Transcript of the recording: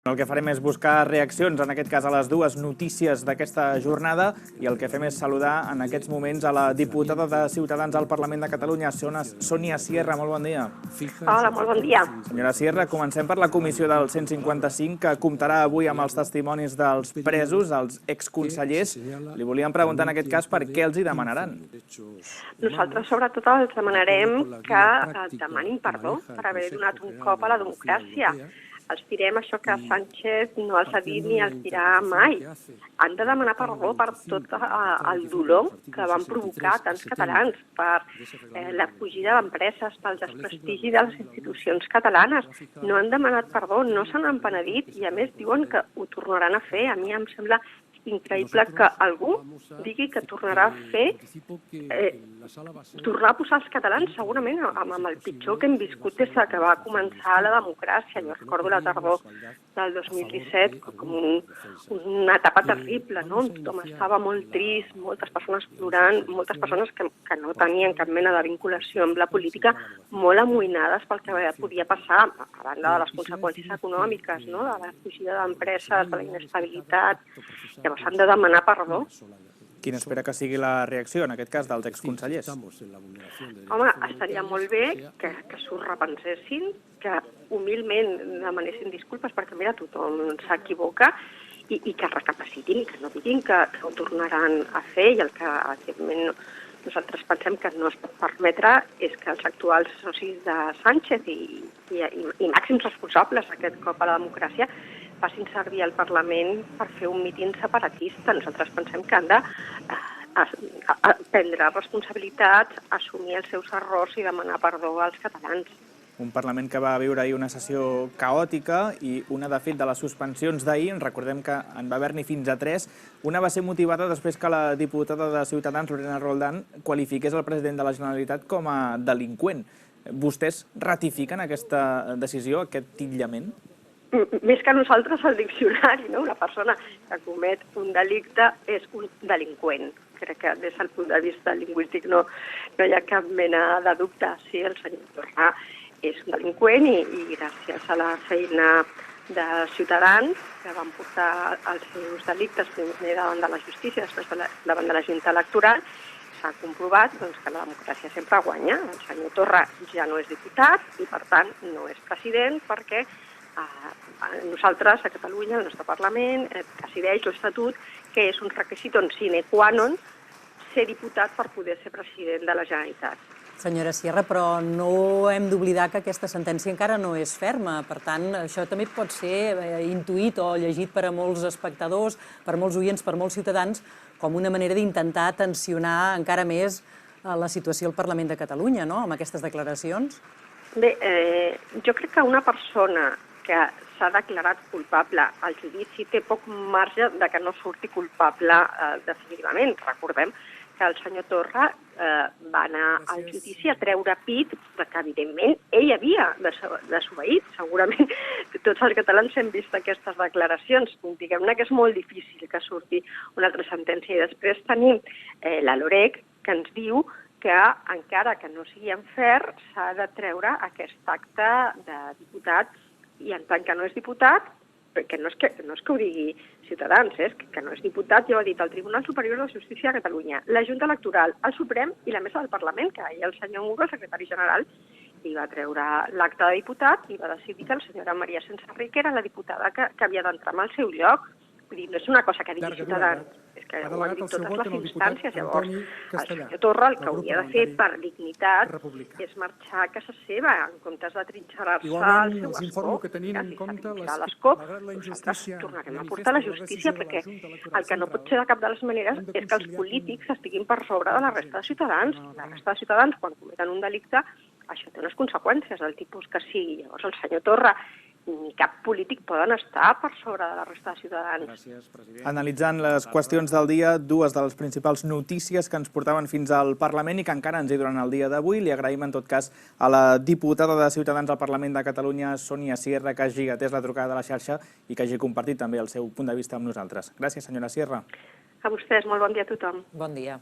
El que farem és buscar reaccions, en aquest cas a les dues notícies d'aquesta jornada, i el que fem és saludar en aquests moments a la diputada de Ciutadans al Parlament de Catalunya, Sònia Sierra. Molt bon dia. Hola, molt bon dia. Senyora Sierra, comencem per la comissió del 155, que comptarà avui amb els testimonis dels presos, els exconsellers. Li volíem preguntar en aquest cas per què els hi demanaran. Nosaltres, sobretot, els demanarem que demanin perdó per haver donat un cop a la democràcia. Els direm això que Sánchez no els ha dit ni els dirà mai. Han de demanar perdó per tot el dolor que van provocar tants catalans, per la fugida d'empreses, pel desprestigi de les institucions catalanes. No han demanat perdó, no se n'han penedit i, a més, diuen que ho tornaran a fer. A mi em sembla increïble que algú digui que tornarà a fer, tornar a posar els catalans segurament amb el pitjor que hem viscut des que va començar la democràcia. Jo recordo la tardor del 2017 com una etapa terrible, no? Tothom estava molt trist, moltes persones plorant, moltes persones que no tenien cap mena de vinculació amb la política, molt amoïnades pel que podia passar, a banda de les conseqüències econòmiques, no? De la fugida d'empreses, de la inestabilitat. Llavors han de demanar perdó. Quina espera que sigui la reacció, en aquest cas, dels exconsellers? Home, estaria molt bé que s'ho repensessin, que humilment demanessin disculpes, perquè mira, tothom s'equivoca, i que recapacitin i que no diguin que ho tornaran a fer, i el que, evidentment, nosaltres pensem que no es pot permetre és que els actuals socis de Sánchez i màxims responsables d'aquest cop a la democràcia facin servir el Parlament per fer un míting separatista. Nosaltres pensem que han de prendre responsabilitats, assumir els seus errors i demanar perdó als catalans. Un Parlament que va viure ahir una sessió caòtica i una, de fet, de les suspensions d'ahir, recordem que en va haver-n'hi fins a 3, una va ser motivada després que la diputada de Ciutadans, Lorena Roldán, qualifiqués el president de la Generalitat com a delinqüent. Vostès ratifiquen aquesta decisió, aquest titllament? Més que nosaltres, el diccionari, no? Una persona que comet un delicte és un delinqüent. Crec que des del punt de vista lingüístic no hi ha cap mena de dubte. Sí, el senyor Torra és un delinqüent i gràcies a la feina de Ciutadans, que van portar els seus delictes primer davant de la justícia, després davant de la Junta Electoral, s'ha comprovat que la democràcia sempre guanya. El senyor Torra ja no és diputat i, per tant, no és president perquè nosaltres, a Catalunya, el nostre Parlament, decideix l'Estatut que és un requisit sine qua non ser diputat per poder ser president de la Generalitat. Senyora Sierra, però no hem d'oblidar que aquesta sentència encara no és ferma. Per tant, això també pot ser intuït o llegit per a molts espectadors, per molts oients, per molts ciutadans, com una manera d'intentar tensionar encara més la situació al Parlament de Catalunya, no?, amb aquestes declaracions. Bé, jo crec que una persona que s'ha declarat culpable al judici té poc marge de que no surti culpable definitivament. Recordem que el senyor Torra va anar al judici a treure pit que, evidentment, ell havia desobeït. Segurament tots els catalans hem vist aquestes declaracions. Diguem-ne que és molt difícil que surti una altra sentència. I després tenim la Loreg, que ens diu que, encara que no sigui en fer, s'ha de treure aquest acte de diputat, i en tant que no és diputat, que no és que ho digui Ciutadans, que no és diputat, ja ho ha dit el Tribunal Superior de Justícia de Catalunya, la Junta Electoral, el Suprem i la Mesa del Parlament, que ahir el senyor Muro, el secretari general, li va treure l'acte de diputat i va decidir que la senyora Maria Senserrich era la diputada que havia d'entrar en el seu lloc. Vull dir, no és una cosa que digui Ciutadans, és que ho han dit totes les instàncies. Llavors, el senyor Torra el que hauria de fer per dignitat és marxar a casa seva, en comptes de trinxerar-se al seu escó. Nosaltres tornarem a portar la justícia, perquè el que no pot ser de cap de les maneres és que els polítics estiguin per sobre de la resta de ciutadans. La resta de ciutadans, quan cometen un delicte, això té unes conseqüències del tipus que sigui. Llavors, el senyor Torra ni cap polític poden estar per sobre de la resta de ciutadans. Analitzant les qüestions del dia, dues de les principals notícies que ens portaven fins al Parlament i que encara ens hi duren el dia d'avui. Li agraïm en tot cas a la diputada de Ciutadans al Parlament de Catalunya, Sònia Sierra, que hagi atès la trucada de la xarxa i que hagi compartit també el seu punt de vista amb nosaltres. Gràcies, senyora Sierra. A vostès, molt bon dia a tothom. Bon dia.